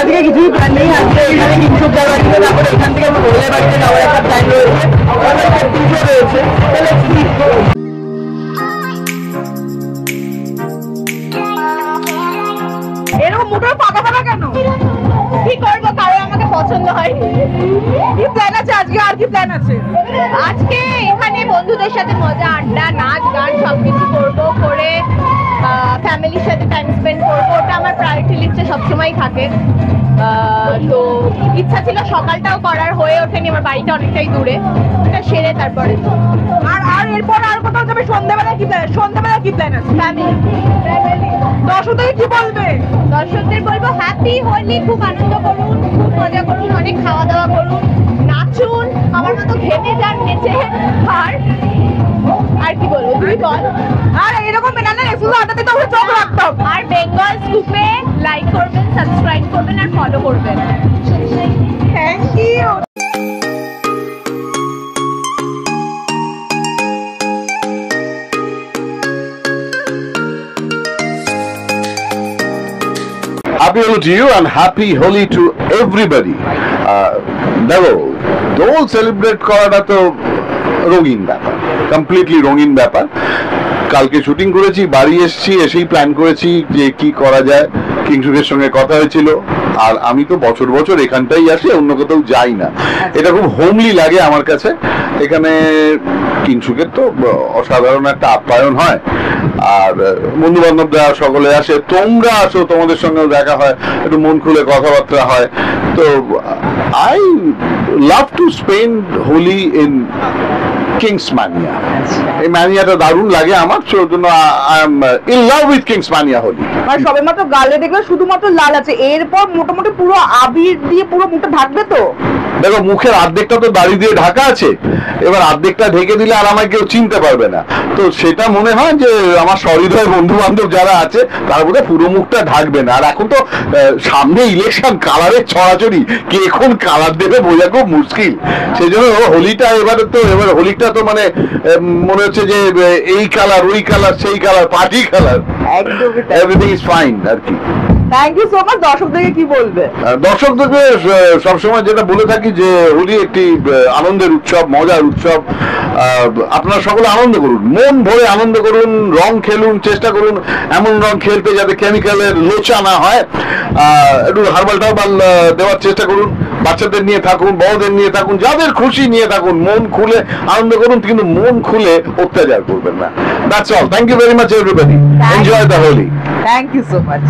আজকে কিছুই প্ল্যান নেই, আজকে এখানে কিংশুকদার বাড়িতে, তারপরে এখান থেকে আমার হোলের বাড়িতে যাওয়ার একটা প্ল্যান রয়েছে, রয়েছে। এরকম মোটর ফাঁকা ফাঁকা কেন? কি করবো, কারো আমাকে পছন্দ হয়। কি প্ল্যান আছে আজকে? আর কি প্ল্যান আছে আজকে? এখানে বন্ধুদের সাথে মজা, আড্ডা, নাচ গান সবকিছু করবো, করে ফ্যামিলির সাথে টাইম স্পেন্ড করবো। ওটা আমার প্রায়োরিটি লিস্টে সবসময় থাকে। তো ইচ্ছা ছিল সকালটাও করার, হয়ে ওঠেনি, আমার বাড়িটা অনেকটাই দূরে, এটা সেরে তারপরে। আর এরপর আর কোথাও যাবে? সন্ধ্যাবেলা কি প্ল্যান? সন্ধ্যাবেলা কি প্ল্যান আছে? ফ্যামিলি। দর্শকদের কি বলবে? দর্শকদের বলবো হ্যাপি হোলি, খুব আনন্দ করুন, খুব মজা করুন, অনেক খাওয়া দাওয়া করুন, নাচুন, আমার মতো ঘেমে যান নেচে। আর কি বলবো, তুই বল। আর এরকম বেনানা এক্সক্লুসিভ আড্ডাতে তো চোখ রাখতাম। আর বেঙ্গল স্কুপে লাইক করবেন, সাবস্ক্রাইব করবেন আর ফলো করবেন। Thank you. Happy Holi to you and happy Holi to everybody. দেখো, দোল সেলিব্রেট করাটা তো রঙিন ব্যাপার, কমপ্লিটলি রঙিন ব্যাপার। কালকে শুটিং করেছি, বাড়ি এসেছি, এসেই প্ল্যান করেছি যে কি করা যায়। কিংশুকের সঙ্গে কথা হয়েছিল, আর আমি তো বছর বছর এখানটাই আসি, অন্য কোথাও যাই না। এটা খুব হোমলি লাগে আমার কাছে। এখানে কিংশুকের তো অসাধারণ একটা আপ্যায়ন হয়, আর বন্ধু বান্ধবরা সকলে আসে, তোমরা আসো, তোমাদের সঙ্গেও দেখা হয়, একটু মন খুলে কথাবার্তা হয়। তো I love to spend Holi in Kings Mania. এই মানিয়াটা দারুণ লাগে আমার, সেজন্য I am in love with Kings Mania Holi. আর সবেমাত্র গালে দেখলে শুধুমাত্র লাল আছে, এরপর মোটামুটি পুরো আবির দিয়ে পুরো মুখটা ঢাকবে তো? দেখো, মুখের অর্ধেকটা তো দাড়ি দিয়ে ঢাকা আছে, এবার অর্ধেকটা ঢেকে দিলে আর আমায় কেউ চিনতে পারবে না। তো সেটা মনে হয় যে আমার সহৃদয় বন্ধু বান্ধব যারা আছে তার বোধহয় পুরো মুখটা ঢাকবে না। আর এখন তো সামনে ইলেকশন, কালারের ছড়াছড়ি, কে এখন কালার দেবে বোঝা খুব মুশকিল। সেই জন্য হোলিটা এবার হোলিটা তো মানে মনে হচ্ছে যে এই কালার, ওই কালার, সেই colour, party colour, everything is fine আর কি। Thank you so much. দর্শকদেরকে কি বলবে? দর্শকদেরকে সবসময় যেটা বলে থাকি যে হোলি একটি আনন্দের উৎসব, মজার উৎসব। আপনারা সকলে আনন্দ করুন, মন ভরে আনন্দ করুন, রং খেলুন, চেষ্টা করুন এমন রং খেলতে যাতে কেমিক্যালের লোচা না হয়। একটু হার্বাল টার্বাল দেওয়ার চেষ্টা করুন। বাচ্চাদের নিয়ে থাকুন, বড়দের নিয়ে থাকুন, যাদের খুশি নিয়ে থাকুন, মন খুলে আনন্দ করুন, কিন্তু মন খুলে অত্যাচার করবেন না। That's all. Thank you very much everybody. Enjoy the Holi. Thank you so much.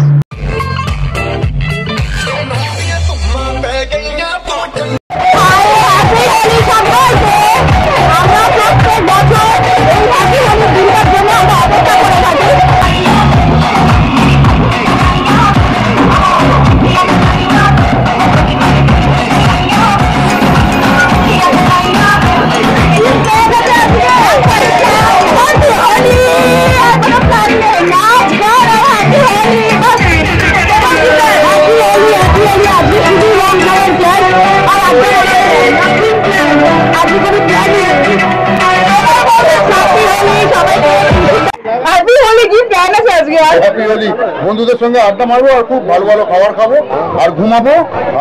Happy Holi. বন্ধুদের সঙ্গে আড্ডা মারবো, আর খুব ভালো ভালো খাবার খাবো, আর ঘুমাবো,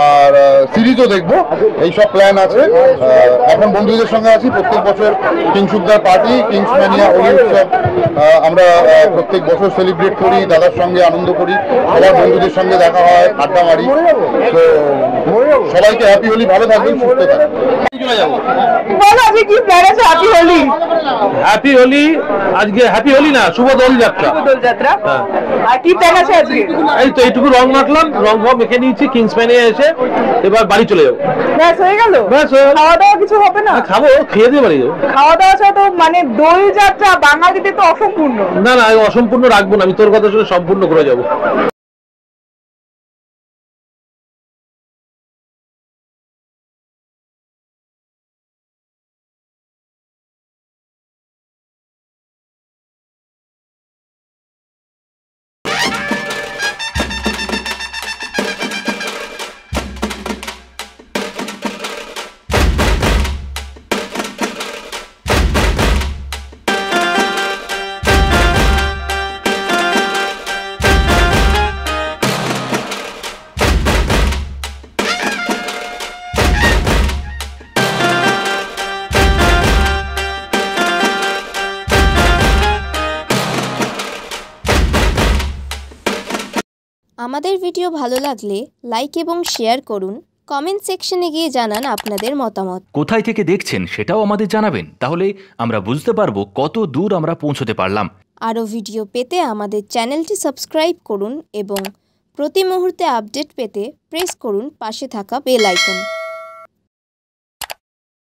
আর সিরিজও দেখবো, এইসব প্ল্যান আছে। এখন বন্ধুদের সঙ্গে আছি। প্রত্যেক বছর কিংশুকদার পার্টি, কিংস ম্যানিয়া হোলি উৎসব আমরা প্রত্যেক বছর সেলিব্রেট করি, দাদার সঙ্গে আনন্দ করি, সবার বন্ধুদের সঙ্গে দেখা হয়, আড্ডা মারি। তো সবাইকে হ্যাপি হোলি, ভালো থাকবেন, সুস্থ থাকবেন। হ্যাপি হোলি। আজকে হ্যাপি হোলি না, শুভ দোল যাত্রা। আর কি প্ল্যান আছে আজকে? এই তো এইটুকু রং মাখলাম, রং মেখে নিয়েছি, কিংস ম্যানিয়া এসে এবার বাড়ি চলে যাবো। ব্যাস হয়ে গেল? ব্যাস। খাওয়া দাওয়া কিছু হবে না? খাবো, খেয়ে দিয়ে বাড়ি যাবো। খাওয়া দাওয়া ছাড়া তো মানে দোল যাত্রা বাঙালিদের তো অসম্পূর্ণ। না না, অসম্পূর্ণ রাখবো না, আমি তোর কথা শুনে সম্পূর্ণ করে যাবো। আমাদের ভিডিও ভালো লাগলে লাইক এবং শেয়ার করুন, কমেন্ট সেকশনে গিয়ে জানান আপনাদের মতামত। কোথায় থেকে দেখছেন সেটাও আমাদের জানাবেন, তাহলে আমরা বুঝতে পারবো কত দূর আমরা পৌঁছতে পারলাম। আরও ভিডিও পেতে আমাদের চ্যানেলটি সাবস্ক্রাইব করুন এবং প্রতি মুহূর্তে আপডেট পেতে প্রেস করুন পাশে থাকা বেল আইকন।